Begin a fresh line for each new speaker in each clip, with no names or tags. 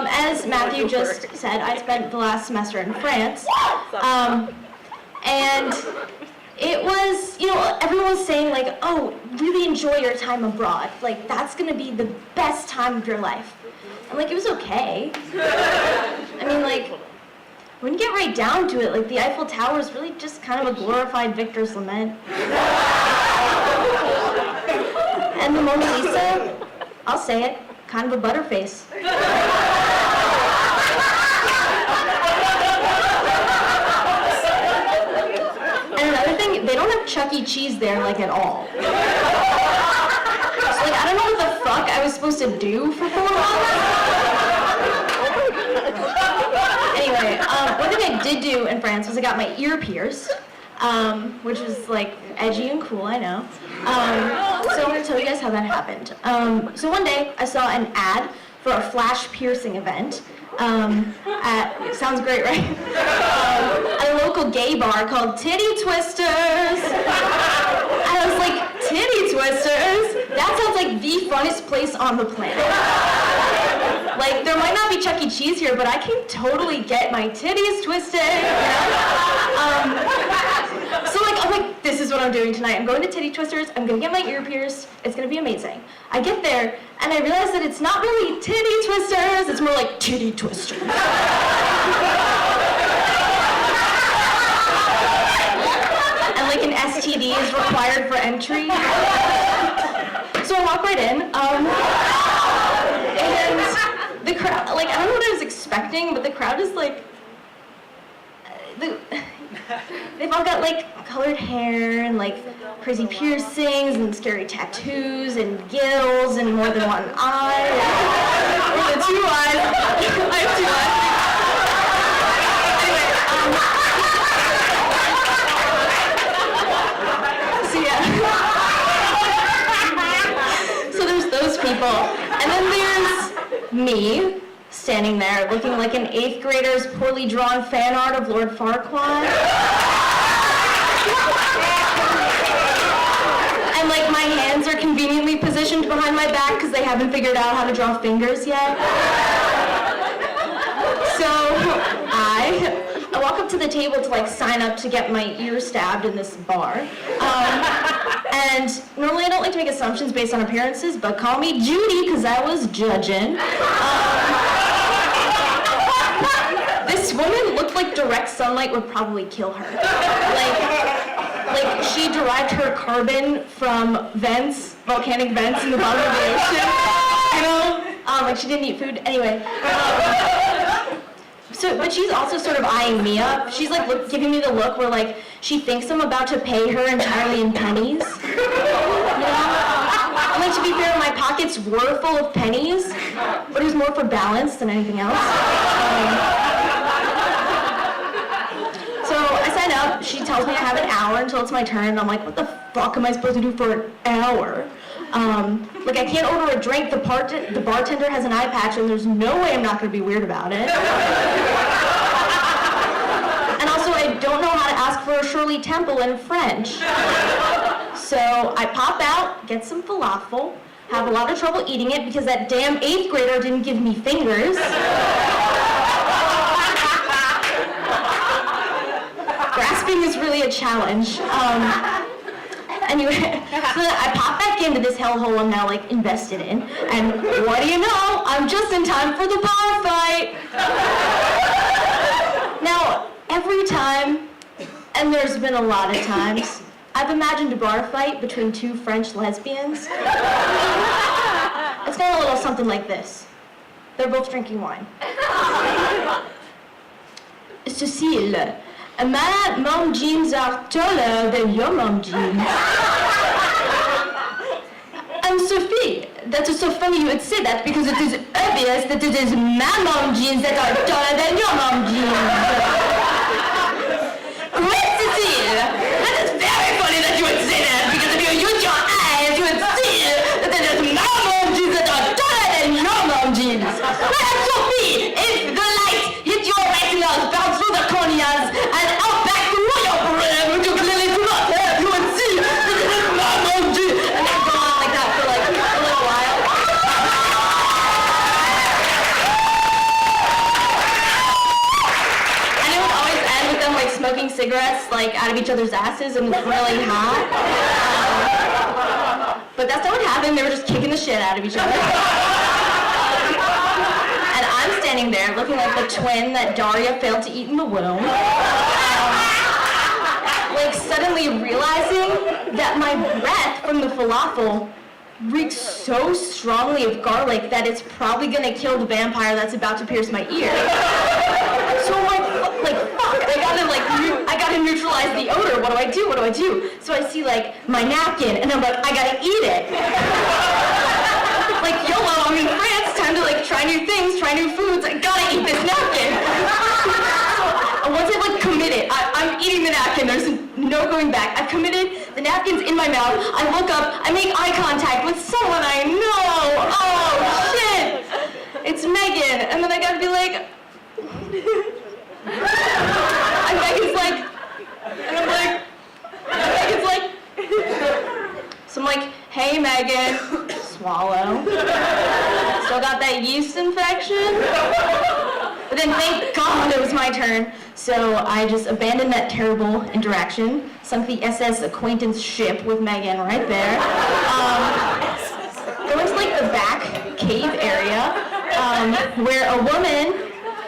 as Matthew just said, I spent the last semester in France, and it was, everyone was saying like, oh, really enjoy your time abroad. Like, that's gonna be the best time of your life. And like, it was okay. I mean, like, when you get right down to it, like, the Eiffel Tower is really just kind of a glorified victor's lament. And the Mona Lisa, I'll say it, kind of a butterface. And another thing, they don't have Chuck E. Cheese there, like, at all. So, like, I don't know what the fuck I was supposed to do for 4 months. Anyway, one thing I did do in France was I got my ear pierced, which was, like, edgy and cool, I know. So I'm going to tell you guys how that happened. So one day, I saw an ad for a flash piercing event. It sounds great, right? At a local gay bar called Titty Twisters. And I was like, Titty Twisters? That sounds like the funnest place on the planet. Like, there might not be Chuck E. Cheese here, but I can totally get my titties twisted. So like, I'm like, this is what I'm doing tonight. I'm going to Titty Twisters. I'm gonna get my ear pierced. It's gonna be amazing. I get there, and I realize that it's not really Titty Twisters. It's more like Titty Twisters. And like an STD is required for entry. So I walk right in, and the crowd, like, I don't know what I was expecting, but the crowd is like, they've all got like colored hair and like crazy piercings and scary tattoos and gills and more than one eye. More than 2 eyes. I have 2 eyes. So there's those people. And then there's me, standing there looking like an 8th grader's poorly drawn fan art of Lord Farquaad. And like my hands are conveniently positioned behind my back because they haven't figured out how to draw fingers yet. So I walk up to the table to like sign up to get my ear stabbed in this bar. And normally I don't like to make assumptions based on appearances, but call me Judy because I was judging. This woman looked like direct sunlight would probably kill her. Like she derived her carbon from vents, volcanic vents in the bottom of the ocean. Like she didn't eat food. Anyway. But she's also sort of eyeing me up. She's like giving me the look where like she thinks I'm about to pay her entirely in pennies. And like, to be fair, my pockets were full of pennies, but it was more for balance than anything else. So I sign up, she tells me I have an hour until it's my turn, and I'm like, what the fuck am I supposed to do for an hour? Like I can't order a drink, the bartender has an eye patch, and there's no way I'm not gonna be weird about it. And also I don't know how to ask for a Shirley Temple in French. So I pop out, get some falafel, have a lot of trouble eating it because that damn 8th grader didn't give me fingers. Grasping is really a challenge. Anyway, so I pop back into this hellhole I'm now like invested in, and what do you know? I'm just in time for the bar fight. Now, every time, and there's been a lot of times, I've imagined a bar fight between 2 French lesbians. It's kind of a little something like this. They're both drinking wine. Cécile, my mom jeans are taller than your mom jeans. And Sophie, that is so funny you would say that because it is obvious that it is my mom jeans that are taller than your mom jeans. Great, Cécile! That is very funny that you would say that because if you use your eyes, you would see that it is my mom jeans that are taller than your mom jeans. Well, Sophie, if the light hit your retinas, bounce through the corneas, and out back through your brain, which you clearly do not have, you would see that it is my mom jeans. And then go on like that for like a little while. cigarettes like out of each other's asses and it's really hot. But that's not what happened. They were just kicking the shit out of each other. And I'm standing there looking like the twin that Daria failed to eat in the womb. Like suddenly realizing that my breath from the falafel reeks so strongly of garlic that it's probably gonna kill the vampire that's about to pierce my ear. So I'm like fuck, I gotta neutralize the odor. What do I do? What do I do? So I see like my napkin and I'm like, I gotta eat it. Like YOLO, I'm in France, time to like try new things, try new foods. I gotta eat this napkin. So once I like committed, I'm eating the napkin. There's no going back. I've committed. The napkin's in my mouth. I look up. I make eye contact with someone I know. Oh shit! It's Megan. And then I gotta be like, and Megan's like, and I'm like, and Megan's like, so I'm like, hey Megan, swallow. Still got that yeast infection? But then thank God it was my turn. So I just abandoned that terrible interaction, sunk the SS acquaintance ship with Megan right there. Going to like the back cave area where a woman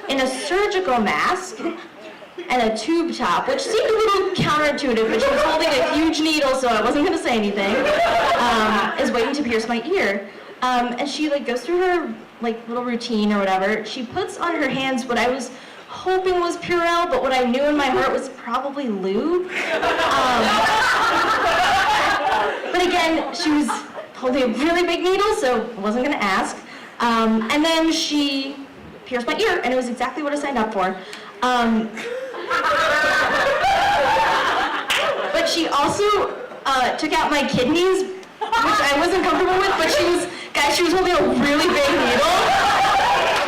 in a surgical mask and a tube top, which seemed a little counterintuitive, but she was holding a huge needle, so I wasn't going to say anything, is waiting to pierce my ear. And she like goes through her like little routine or whatever. She puts on her hands what I was hoping was Purell, but what I knew in my heart was probably lube. But again, she was holding a really big needle, so I wasn't going to ask. And then she pierced my ear, and it was exactly what I signed up for. But she also took out my kidneys, which I wasn't comfortable with, but she was holding a really big needle,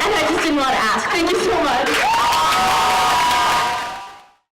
and I just didn't want to ask. Thank you so much.